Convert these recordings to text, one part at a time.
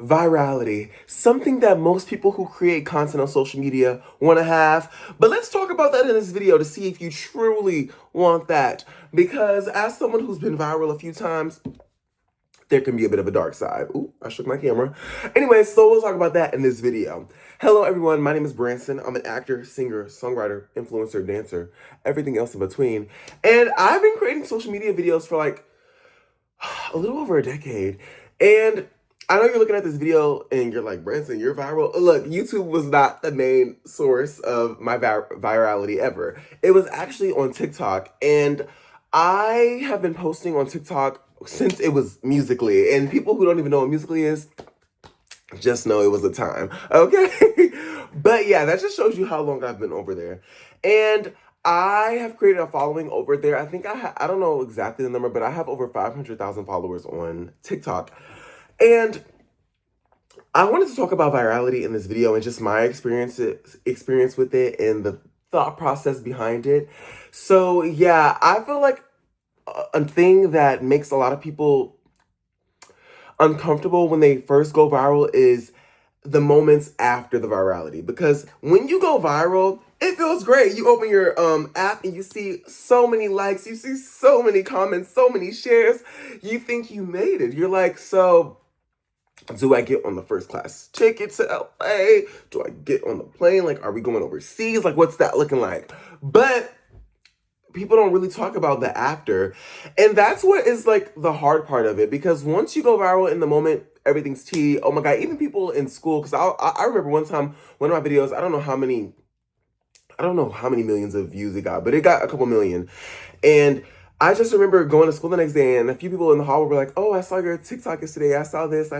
Virality, something that most people who create content on social media want to have. But let's talk about that in this video to see if you truly want that. Because as someone who's been viral a few times, there can be a bit of a dark side. Ooh, I shook my camera. Anyway, so we'll talk about that in this video. Hello everyone, my name is Branson. I'm an actor, singer, songwriter, influencer, dancer, everything else in between. And I've been creating social media videos for like a little over a decade. And I know you're looking at this video and you're like, Branson, you're viral. Look, YouTube was not the main source of my virality ever. It was actually on TikTok. And I have been posting on TikTok since it was Musically. And people who don't even know what Musically is, just know it was a time, okay? But yeah, that just shows you how long I've been over there. And I have created a following over there. I think I don't know exactly the number, but I have over 500,000 followers on TikTok. And I wanted to talk about virality in this video and just my experience with it and the thought process behind it. So yeah, I feel like a thing that makes a lot of people uncomfortable when they first go viral is the moments after the virality. Because when you go viral, it feels great. You open your app and you see so many likes, you see so many comments, so many shares. You think you made it. You're like, so do I get on the first class ticket to LA? Do I get on the plane? Like, are we going overseas? Like, what's that looking like? But people don't really talk about the after. And that's what is like the hard part of it. Because once you go viral in the moment, everything's tea. Oh my God, even people in school. Because I remember one time, one of my videos, I don't know how many millions of views it got, but it got a couple million. And I just remember going to school the next day and a few people in the hall were like, oh, I saw your TikTok yesterday. I saw this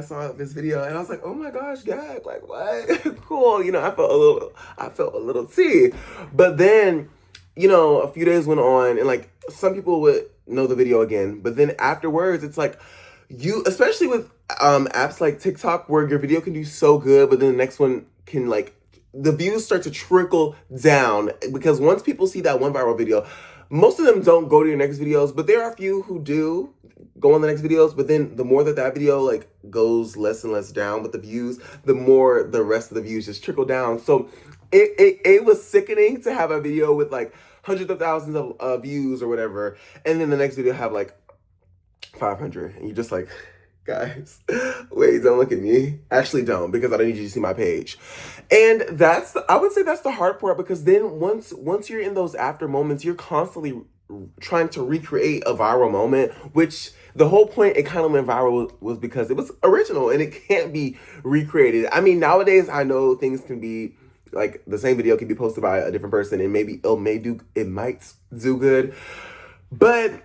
video. And I was like, oh my gosh, God, like what? Cool. You know, I felt a little tea. But then, you know, a few days went on and like some people would know the video again. But then afterwards, it's like especially with apps like TikTok where your video can do so good, but then the next one can like, the views start to trickle down because once people see that one viral video, most of them don't go to your next videos, but there are a few who do go on the next videos. But then the more that video like goes less and less down with the views, the more the rest of the views just trickle down. So it was sickening to have a video with like hundreds of thousands of views or whatever, and then the next video have like 500, and you're just like, guys, wait, don't look at me. Actually, don't, because I don't need you to see my page. And I would say that's the hard part, because then once you're in those after moments, you're constantly trying to recreate a viral moment, which the whole point it kind of went viral was because it was original and it can't be recreated. I mean, nowadays I know things can be like the same video can be posted by a different person and maybe it might do good, but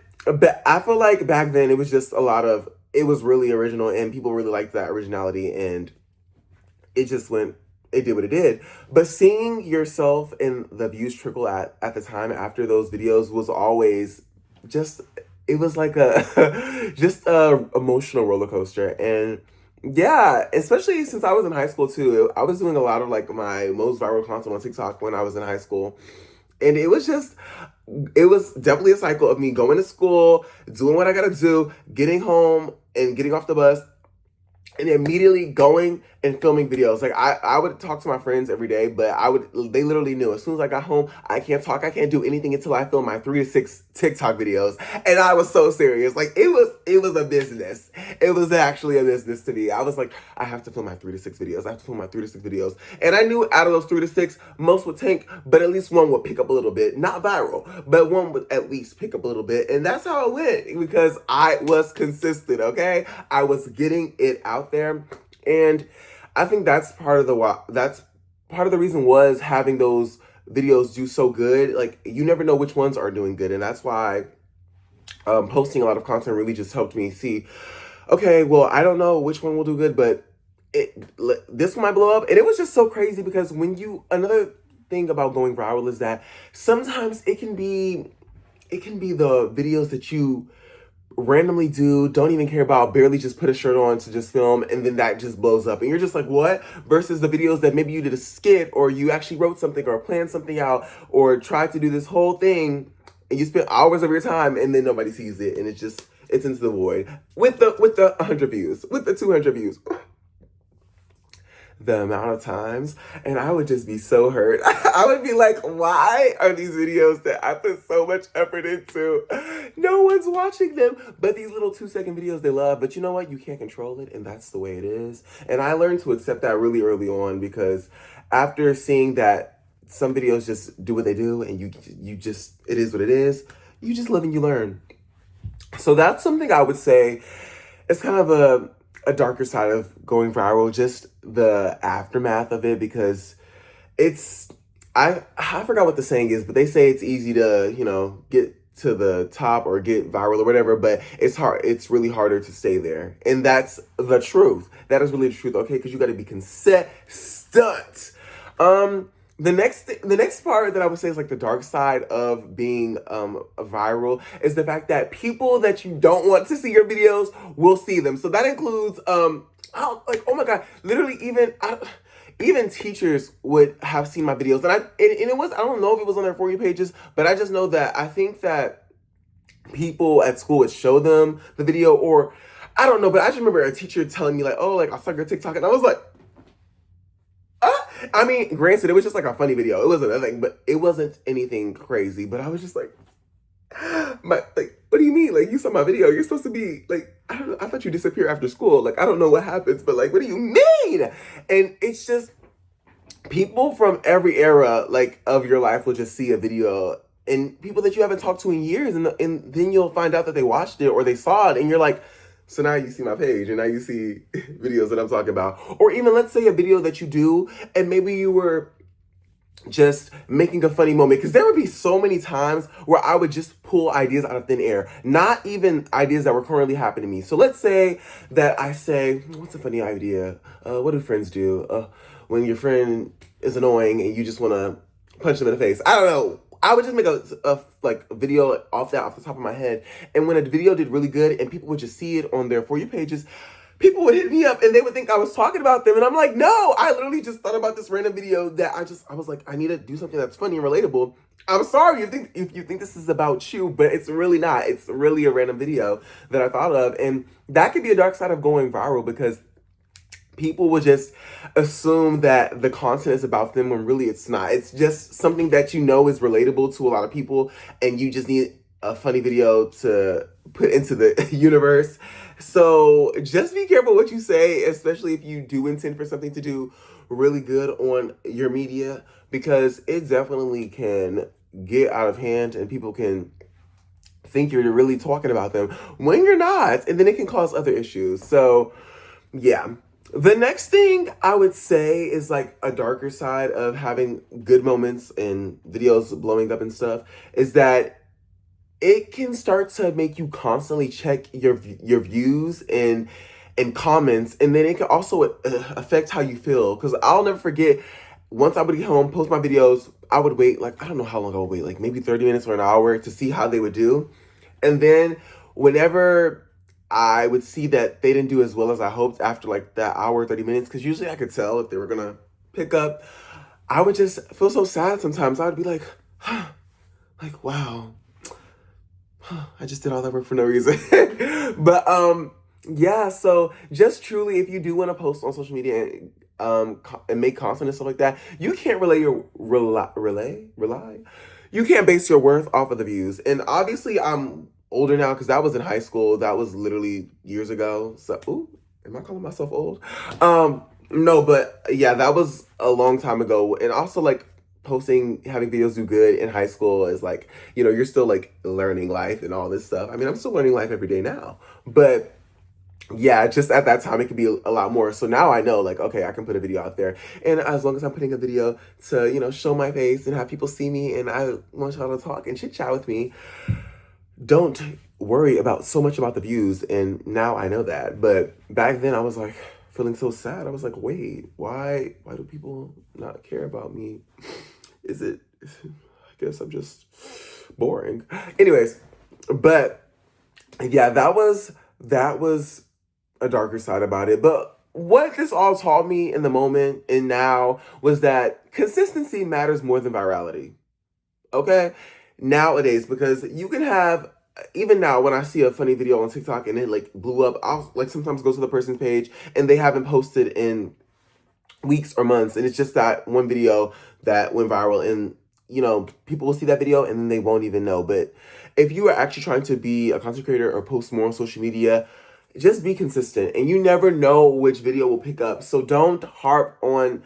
I feel like back then it was just it was really original and people really liked that originality, and it did what it did. But seeing yourself and the views trickle at the time after those videos was always it was like just a emotional roller coaster. And yeah, especially since I was in high school too. I was doing a lot of like my most viral content on TikTok when I was in high school. And it was definitely a cycle of me going to school, doing what I gotta do, getting home and getting off the bus, and immediately going and filming videos. Like I would talk to my friends every day, but they literally knew as soon as I got home, I can't talk, I can't do anything until I film my 3 to 6 TikTok videos. And I was so serious. Like it was a business. It was actually a business to me. I was like, I have to film my 3 to 6 videos. I have to film my 3 to 6 videos. And I knew out of those 3 to 6, most would tank, but at least one would pick up a little bit. Not viral, but one would at least pick up a little bit. And that's how it went, because I was consistent, okay? I was getting it out there. And I think that's part of the reason was having those videos do so good. Like you never know which ones are doing good, and that's why posting a lot of content really just helped me see, okay, well, I don't know which one will do good, but this one might blow up. And it was just so crazy because another thing about going viral is that sometimes it can be the videos that you randomly don't even care about, barely just put a shirt on to just film, and then that just blows up and you're just like, what? Versus the videos that maybe you did a skit or you actually wrote something or planned something out or tried to do this whole thing and you spent hours of your time and then nobody sees it, and it's into the void with the 100 views, with the 200 views. the amount of times, and I would just be so hurt. I would be like, why are these videos that I put so much effort into, no one's watching them? But these little 2-second videos they love. But you know what? You can't control it, and that's the way it is. And I learned to accept that really early on, because after seeing that some videos just do what they do, and you just, it is what it is, you just live and you learn. So that's something I would say it's kind of a darker side of going viral, just the aftermath of it, because it's, I forgot what the saying is, but they say it's easy to, get to the top or get viral or whatever, but it's really harder to stay there. And that's the truth. That is really the truth, okay? Because you got to be consistent. The next part that I would say is like the dark side of being viral is the fact that people that you don't want to see your videos will see them. So that includes oh my god, literally even teachers would have seen my videos, and it was, I don't know if it was on their For You pages, but I just know that I think that people at school would show them the video, or I don't know, but I just remember a teacher telling me like, oh, like I saw your TikTok, and I was like, I mean, granted, it was just like a funny video. It wasn't nothing, but it wasn't anything crazy. But I was just like, what do you mean? Like, you saw my video. You're supposed to be like, I don't know. I thought you disappear after school. Like, I don't know what happens, but like, what do you mean? And it's just people from every era, like, of your life will just see a video, and people that you haven't talked to in years, and then you'll find out that they watched it or they saw it, and you're like, so now you see my page, and now you see videos that I'm talking about. Or even, let's say, a video that you do, and maybe you were just making a funny moment. Because there would be so many times where I would just pull ideas out of thin air. Not even ideas that were currently happening to me. So let's say that I say, what's a funny idea? What do friends do? When your friend is annoying and you just want to punch them in the face. I don't know. I would just make a video off the top of my head. And when a video did really good and people would just see it on their For You pages, people would hit me up and they would think I was talking about them. And I'm like, no, I literally just thought about this random video that I was like, I need to do something that's funny and relatable. I'm sorry if you think this is about you, but it's really not. It's really a random video that I thought of. And that could be a dark side of going viral, because people will just assume that the content is about them when really it's not. It's just something that is relatable to a lot of people, and you just need a funny video to put into the universe. So just be careful what you say, especially if you do intend for something to do really good on your media, because it definitely can get out of hand and people can think you're really talking about them when you're not, and then it can cause other issues. So yeah. The next thing I would say is like a darker side of having good moments and videos blowing up and stuff, is that it can start to make you constantly check your views and comments, and then it can also affect how you feel. Because I'll never forget, once I would get home, post my videos, I would wait, like, I don't know how long I would wait, like maybe 30 minutes or an hour to see how they would do. And then whenever I would see that they didn't do as well as I hoped after like that hour, 30 minutes, because usually I could tell if they were gonna pick up, I would just feel so sad sometimes. I would be like, like, wow, I just did all that work for no reason. But yeah, so just truly, if you do want to post on social media and make content and stuff like that, you can't rely. You can't base your worth off of the views. And obviously, I'm older now, because that was in high school. That was literally years ago. So, ooh, am I calling myself old? No, but yeah, that was a long time ago. And also, like, having videos do good in high school is like, you're still like learning life and all this stuff. I mean, I'm still learning life every day now, but yeah, just at that time, it could be a lot more. So now I know, like, okay, I can put a video out there. And as long as I'm putting a video to, show my face and have people see me, and I want y'all to talk and chit chat with me, don't worry about so much about the views. And now I know that. But back then I was like feeling so sad. I was like, wait, why do people not care about me? I guess I'm just boring. Anyways, but yeah, that was a darker side about it. But what this all taught me in the moment and now was that consistency matters more than virality. Okay? Nowadays, because you can have, even now when I see a funny video on TikTok and it like blew up, I'll like sometimes go to the person's page and they haven't posted in weeks or months, and it's just that one video that went viral, and people will see that video and then they won't even know. But if you are actually trying to be a content creator or post more on social media, just be consistent, and you never know which video will pick up. So don't harp on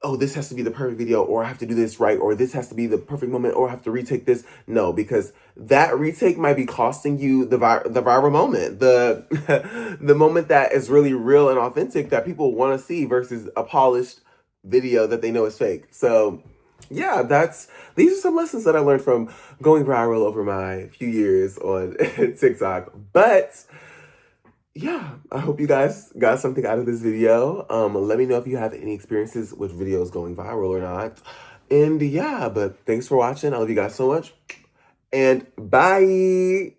oh, this has to be the perfect video, or I have to do this right, or this has to be the perfect moment, or I have to retake this. No, because that retake might be costing you the viral moment, the the moment that is really real and authentic that people want to see versus a polished video that they know is fake. So, yeah, these are some lessons that I learned from going viral over my few years on TikTok. But yeah, I hope you guys got something out of this video. Let me know if you have any experiences with videos going viral or not. And yeah, but thanks for watching. I love you guys so much. And bye.